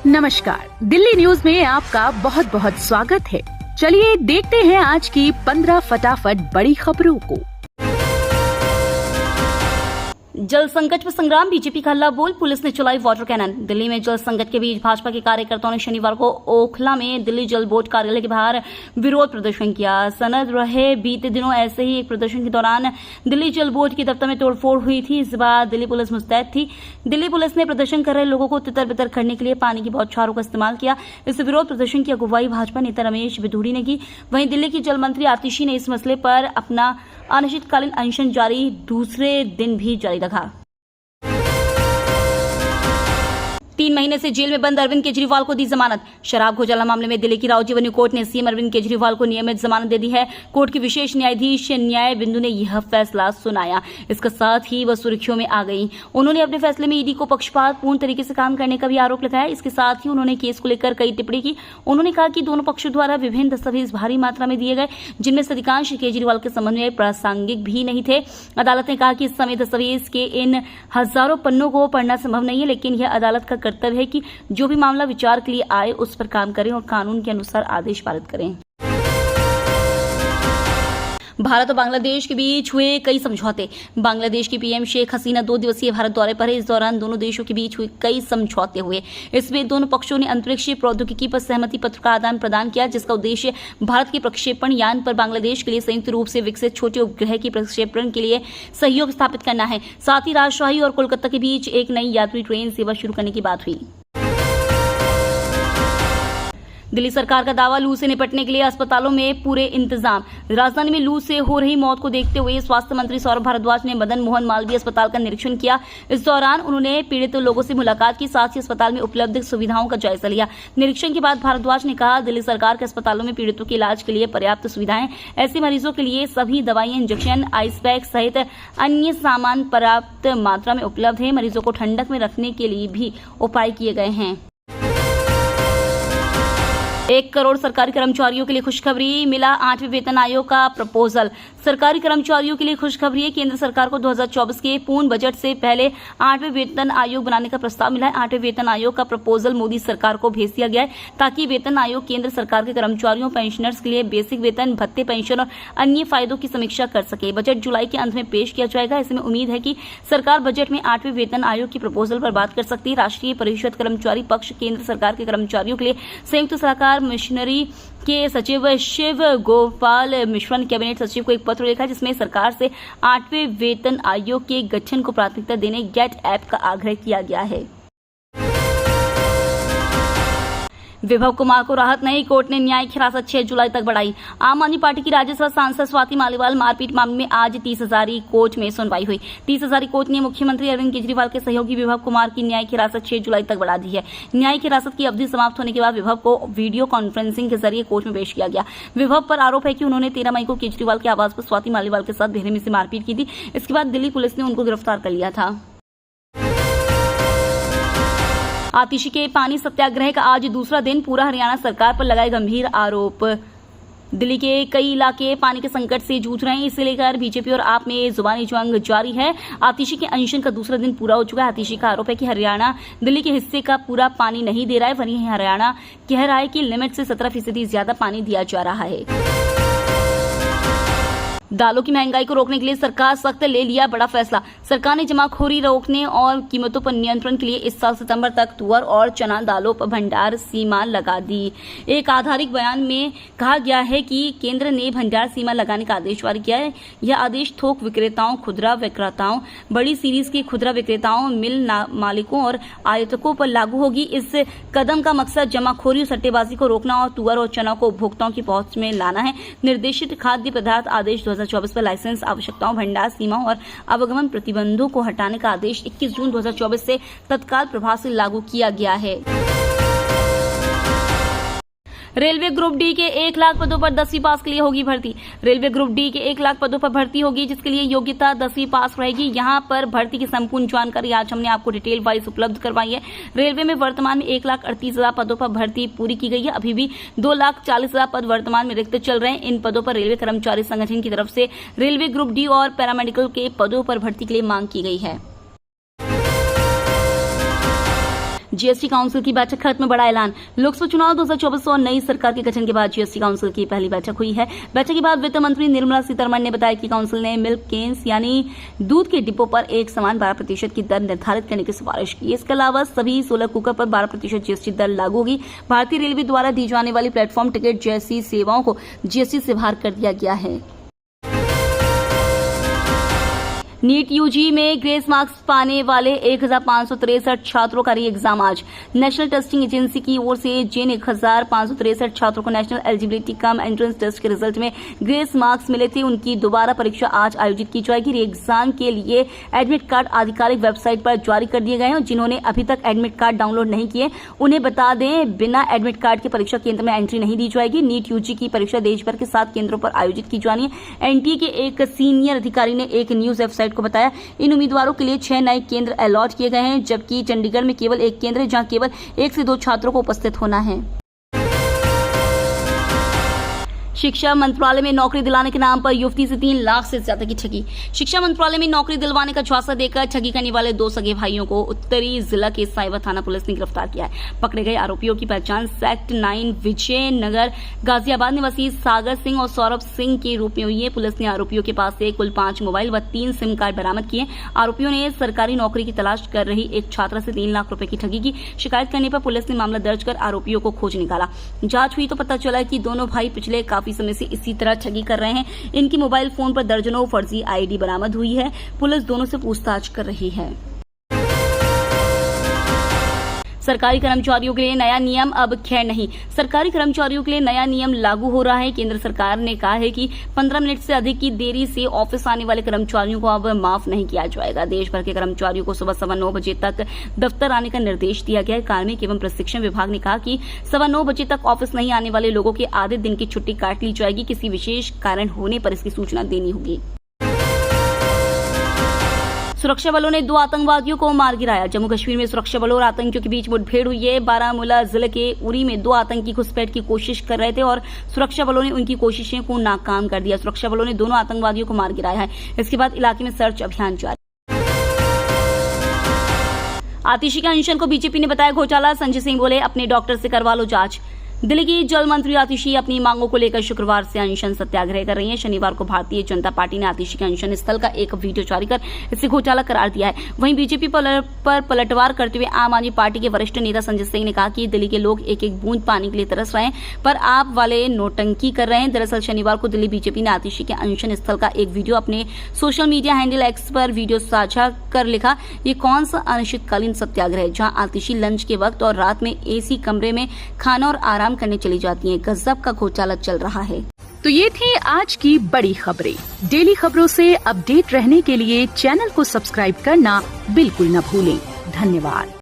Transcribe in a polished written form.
नमस्कार, दिल्ली न्यूज में आपका बहुत बहुत स्वागत है। चलिए देखते हैं आज की 15 फटाफट बड़ी खबरों को। जल संकट पर संग्राम, बीजेपी का हल्ला बोल, पुलिस ने चलाई वाटर कैनन। दिल्ली में जल संकट के बीच भाजपा के कार्यकर्ताओं ने शनिवार को ओखला में दिल्ली जल बोर्ड कार्यालय के बाहर विरोध प्रदर्शन किया। सनद रहे बीते दिनों ऐसे ही एक प्रदर्शन के दौरान दिल्ली जल बोर्ड के दफ्तर में तोड़फोड़ हुई थी। इस बार दिल्ली पुलिस मुस्तैद थी। दिल्ली पुलिस ने प्रदर्शन कर रहे लोगों को तितर बितर करने के लिए पानी की बौछारों का इस्तेमाल किया। इस विरोध प्रदर्शन की अगुवाई भाजपा नेता रमेश बिधूड़ी ने की। वहीं दिल्ली की जल मंत्री आतिशी ने इस मसले पर अपना अनिश्चितकालीन अनशन जारी दूसरे दिन भी जारी रखा। 3 महीने से जेल में बंद अरविंद केजरीवाल को दी जमानत। शराब घोटाला मामले में दिल्ली की राजीव एवेन्यू कोर्ट ने सीएम अरविंद केजरीवाल को नियमित जमानत दे दी है। कोर्ट की विशेष न्यायाधीश न्याय बिंदु ने यह फैसला सुनाया। इसके साथ ही वह सुर्खियों में आ गई। उन्होंने अपने फैसले में ईडी को पक्षपातपूर्ण तरीके से काम करने का भी आरोप लगाया। इसके साथ ही उन्होंने केस को लेकर कई टिप्पणी की। उन्होंने कहा कि दोनों पक्षों द्वारा विभिन्न दस्तावेज भारी मात्रा में दिए गए, जिनमें से अधिकांश केजरीवाल के संबंध में प्रासंगिक भी नहीं थे। अदालत ने कहा कि इस समय दस्तावेज के इन हजारों पन्नों को पढ़ना संभव नहीं है, लेकिन यह अदालत का कर्तव्य है कि जो भी मामला विचार के लिए आए उस पर काम करें और कानून के अनुसार आदेश पारित करें। भारत और बांग्लादेश के बीच हुए कई समझौते। बांग्लादेश की पीएम शेख हसीना 2 दिवसीय भारत दौरे पर है। इस दौरान दोनों देशों के बीच हुए कई समझौते हुए। इसमें दोनों पक्षों ने अंतरिक्ष प्रौद्योगिकी पर सहमति पत्र का आदान प्रदान किया, जिसका उद्देश्य भारत के प्रक्षेपण यान पर बांग्लादेश के लिए संयुक्त रूप से विकसित छोटे उपग्रह की प्रक्षेपण के लिए सहयोग स्थापित करना है। साथ ही राजशाही और कोलकाता के बीच एक नई यात्री ट्रेन सेवा शुरू करने की बात हुई। दिल्ली सरकार का दावा, लू से निपटने के लिए अस्पतालों में पूरे इंतजाम। राजधानी में लू से हो रही मौत को देखते हुए स्वास्थ्य मंत्री सौरभ भारद्वाज ने मदन मोहन मालवीय अस्पताल का निरीक्षण किया। इस दौरान उन्होंने पीड़ित लोगों से मुलाकात की, साथ ही अस्पताल में उपलब्ध सुविधाओं का जायजा लिया। निरीक्षण के बाद भारद्वाज ने कहा, दिल्ली सरकार के अस्पतालों में पीड़ितों के इलाज के लिए पर्याप्त सुविधाएं, ऐसे मरीजों के लिए सभी दवाइयां, इंजेक्शन, आइस पैक सहित अन्य सामान पर्याप्त मात्रा में उपलब्ध है। मरीजों को ठंडक में रखने के लिए भी उपाय किए गए हैं। 1 करोड़ सरकारी कर्मचारियों के लिए खुशखबरी, मिला 8वें वेतन आयोग का प्रपोजल। सरकारी कर्मचारियों के लिए खुशखबरी है। केंद्र सरकार को 2024 के पूर्ण बजट से पहले 8वें वेतन आयोग बनाने का प्रस्ताव मिला है। 8वें वेतन आयोग का प्रपोजल मोदी सरकार को भेज दिया गया है, ताकि वेतन आयोग केंद्र सरकार के कर्मचारियों, पेंशनर्स के लिए बेसिक वेतन, भत्ते, पेंशन और अन्य फायदों की समीक्षा कर सके। बजट जुलाई के अंत में पेश किया जाएगा। ऐसे में उम्मीद है कि सरकार बजट में 8वें वेतन आयोग की प्रपोजल पर बात कर सकती है। राष्ट्रीय परिषद कर्मचारी पक्ष केंद्र सरकार के कर्मचारियों के लिए संयुक्त सलाहकार मिशनरी के सचिव शिव गोपाल मिश्रा ने कैबिनेट सचिव को एक पत्र लिखा, जिसमें सरकार से 8वें वेतन आयोग के गठन को प्राथमिकता देने गेट ऐप का आग्रह किया गया है। विभव कुमार को राहत नहीं, कोर्ट ने न्यायिक हिरासत 6 जुलाई तक बढ़ाई। आम आदमी पार्टी की राज्यसभा सांसद स्वाति मालीवाल मारपीट मामले में आज 30 हजारी कोर्ट में सुनवाई हुई। 30 हजारी कोर्ट ने मुख्यमंत्री अरविंद केजरीवाल के सहयोगी विभव कुमार की न्यायिक हिरासत 6 जुलाई तक बढ़ा दी है। न्यायिक हिरासत की अवधि समाप्त होने के बाद विभव को वीडियो कॉन्फ्रेंसिंग के जरिए कोर्ट में पेश किया गया। विभव पर आरोप है कि उन्होंने 13 मई को केजरीवाल के आवास पर स्वाति मालीवाल के साथ बेरहमी से मारपीट की थी। इसके बाद दिल्ली पुलिस ने उनको गिरफ्तार कर लिया था। आतिशी के पानी सत्याग्रह का आज दूसरा दिन, पूरा हरियाणा सरकार पर लगाए गंभीर आरोप। दिल्ली के कई इलाके पानी के संकट से जूझ रहे हैं। इसे लेकर बीजेपी और आप में जुबानी जंग जारी है। आतिशी के अनशन का दूसरा दिन पूरा हो चुका है। आतिशी का आरोप है कि हरियाणा दिल्ली के हिस्से का पूरा पानी नहीं दे रहा है। वहीं हरियाणा कह रहा है कि लिमिट से 17% ज्यादा पानी दिया जा रहा है। दालों की महंगाई को रोकने के लिए सरकार सख्त ले लिया बड़ा फैसला। सरकार ने जमाखोरी रोकने और कीमतों पर नियंत्रण के लिए इस साल सितंबर तक तुअर और चना दालों पर भंडार सीमा लगा दी। एक आधिकारिक बयान में कहा गया है कि केंद्र ने भंडार सीमा लगाने का आदेश जारी किया है। यह आदेश थोक विक्रेताओं, खुदरा विक्रेताओं, बड़ी सीरीज के खुदरा विक्रेताओं, मिल मालिकों और आयातकों पर लागू होगी। इस कदम का मकसद जमाखोरी और सट्टेबाजी को रोकना और तुअर और चना को उपभोक्ताओं की पहुंच में लाना है। निर्देशित खाद्य पदार्थ आदेश 2024 पर लाइसेंस आवश्यकताओं, भंडार सीमा और आवागमन प्रतिबंधों को हटाने का आदेश 21 जून 2024 से तत्काल प्रभाव से लागू किया गया है। रेलवे ग्रुप डी के 1 लाख पदों पर 10वीं पास के लिए होगी भर्ती। रेलवे ग्रुप डी के 1 लाख पदों पर भर्ती होगी, जिसके लिए योग्यता 10वीं पास रहेगी। यहां पर भर्ती की संपूर्ण जानकारी आज हमने आपको डिटेल वाइज उपलब्ध करवाई है। रेलवे में वर्तमान में 1,38,000 पदों पर भर्ती पूरी की गई है। अभी भी 2,40,000 पद वर्तमान में रिक्त चल रहे हैं। इन पदों पर रेलवे कर्मचारी संगठन की तरफ से रेलवे ग्रुप डी और पैरामेडिकल के पदों पर भर्ती के लिए मांग की गई है। जीएसटी काउंसिल की बैठक खत्म, बड़ा ऐलान। लोकसभा चुनाव 2024 और नई सरकार के गठन के बाद जीएसटी काउंसिल की पहली बैठक हुई है। बैठक के बाद वित्त मंत्री निर्मला सीतारमण ने बताया कि काउंसिल ने मिल्क केन्स यानी दूध के डिब्बों पर एक समान 12% की दर निर्धारित करने की सिफारिश की। इसके अलावा सभी 16 कुकर पर 12% जीएसटी दर लागू होगी। भारतीय रेलवे द्वारा दी जाने वाली प्लेटफॉर्म टिकट जैसी सेवाओं को जीएसटी से बाहर कर दिया गया है। नीट यूजी में ग्रेस मार्क्स पाने वाले 1563 छात्रों का री एग्जाम आज। नेशनल टेस्टिंग एजेंसी की ओर से जिन 1563 छात्रों को national eligibility cum entrance test के रिजल्ट में ग्रेस मार्क्स मिले थे, उनकी दोबारा परीक्षा आज आयोजित की जाएगी। री एग्जाम के लिए एडमिट कार्ड आधिकारिक वेबसाइट पर जारी कर दिए गए हैं। जिन्होंने अभी तक एडमिट कार्ड डाउनलोड नहीं किए, उन्हें बता दें, बिना एडमिट कार्ड के परीक्षा केंद्र में एंट्री नहीं दी जाएगी। नीट यूजी की परीक्षा देश भर के 7 केंद्रों पर आयोजित की जानी है। एनटीए के एक सीनियर अधिकारी ने एक न्यूज वेबसाइट को बताया, इन उम्मीदवारों के लिए 6 नए केंद्र अलॉट किए गए हैं, जबकि चंडीगढ़ में केवल 1 केंद्र है जहां केवल 1 से 2 छात्रों को उपस्थित होना है। शिक्षा मंत्रालय में नौकरी दिलाने के नाम पर युवती से 3 लाख से ज्यादा की ठगी। शिक्षा मंत्रालय में नौकरी दिलवाने का झांसा देकर ठगी करने वाले 2 सगे भाइयों को उत्तरी जिला के साइबर थाना पुलिस ने गिरफ्तार किया है। पकड़े गए आरोपियों की पहचान सेक्ट 9 विजय नगर गाजियाबाद निवासी सागर सिंह और सौरभ सिंह के रूप में हुई है। पुलिस ने आरोपियों के पास से कुल 5 मोबाइल व 3 सिम कार्ड बरामद किए। आरोपियों ने सरकारी नौकरी की तलाश कर रही एक छात्रा से 3 लाख रुपए की ठगी की। शिकायत करने पर पुलिस ने मामला दर्ज कर आरोपियों को खोज निकाला। जांच हुई तो पता चला कि दोनों भाई पिछले काफी समय से इसी तरह ठगी कर रहे हैं। इनकी मोबाइल फोन पर दर्जनों फर्जी आईडी बरामद हुई है। पुलिस दोनों से पूछताछ कर रही है। सरकारी कर्मचारियों के लिए नया नियम अब खैर नहीं। सरकारी कर्मचारियों के लिए नया नियम लागू हो रहा है। केंद्र सरकार ने कहा है कि 15 मिनट से अधिक की देरी से ऑफिस आने वाले कर्मचारियों को अब माफ नहीं किया जाएगा। देश भर के कर्मचारियों को सुबह 9:15 बजे तक दफ्तर आने का निर्देश दिया गया है। कार्मिक एवं प्रशिक्षण विभाग ने कहा कि 9:15 बजे तक ऑफिस नहीं आने वाले लोगों के आधे दिन की छुट्टी काट ली जाएगी। किसी विशेष कारण होने पर इसकी सूचना देनी होगी। सुरक्षा बलों ने 2 आतंकवादियों को मार गिराया। जम्मू कश्मीर में सुरक्षा बलों और आतंकियों के बीच मुठभेड़ हुई है। बारामूला जिले के उरी में 2 आतंकी घुसपैठ की कोशिश कर रहे थे और सुरक्षा बलों ने उनकी कोशिशों को नाकाम कर दिया। सुरक्षा बलों ने दोनों आतंकवादियों को मार गिराया है। इसके बाद इलाके में सर्च अभियान जारी। आतिशी के अनशन को बीजेपी ने बताया घोटाला। संजय सिंह बोले, अपने डॉक्टर से करवा लो जांच। दिल्ली की जल मंत्री आतिशी अपनी मांगों को लेकर शुक्रवार से अनशन सत्याग्रह कर रही हैं। शनिवार को भारतीय जनता पार्टी ने आतिशी के अनशन स्थल का एक वीडियो जारी कर इसे घोटाला करार दिया है। वहीं बीजेपी पर पलटवार करते हुए आम आदमी पार्टी के वरिष्ठ नेता संजय सिंह ने कहा कि दिल्ली के लोग एक एक बूंद पानी के लिए तरस रहे हैं, पर आप वाले नोटंकी कर रहे हैं। दरअसल शनिवार को दिल्ली बीजेपी ने आतिशी के अनशन स्थल का एक वीडियो अपने सोशल मीडिया हैंडल एक्स पर वीडियो साझा कर लिखा, ये कौन सा अनिश्चितकालीन सत्याग्रह है जहां आतिशी लंच के वक्त और रात में एसी कमरे में खाना और आराम करने चली जाती हैं। गजब का घोटाला चल रहा है। तो ये थी आज की बड़ी खबरें। डेली खबरों से अपडेट रहने के लिए चैनल को सब्सक्राइब करना बिल्कुल न भूलें। धन्यवाद।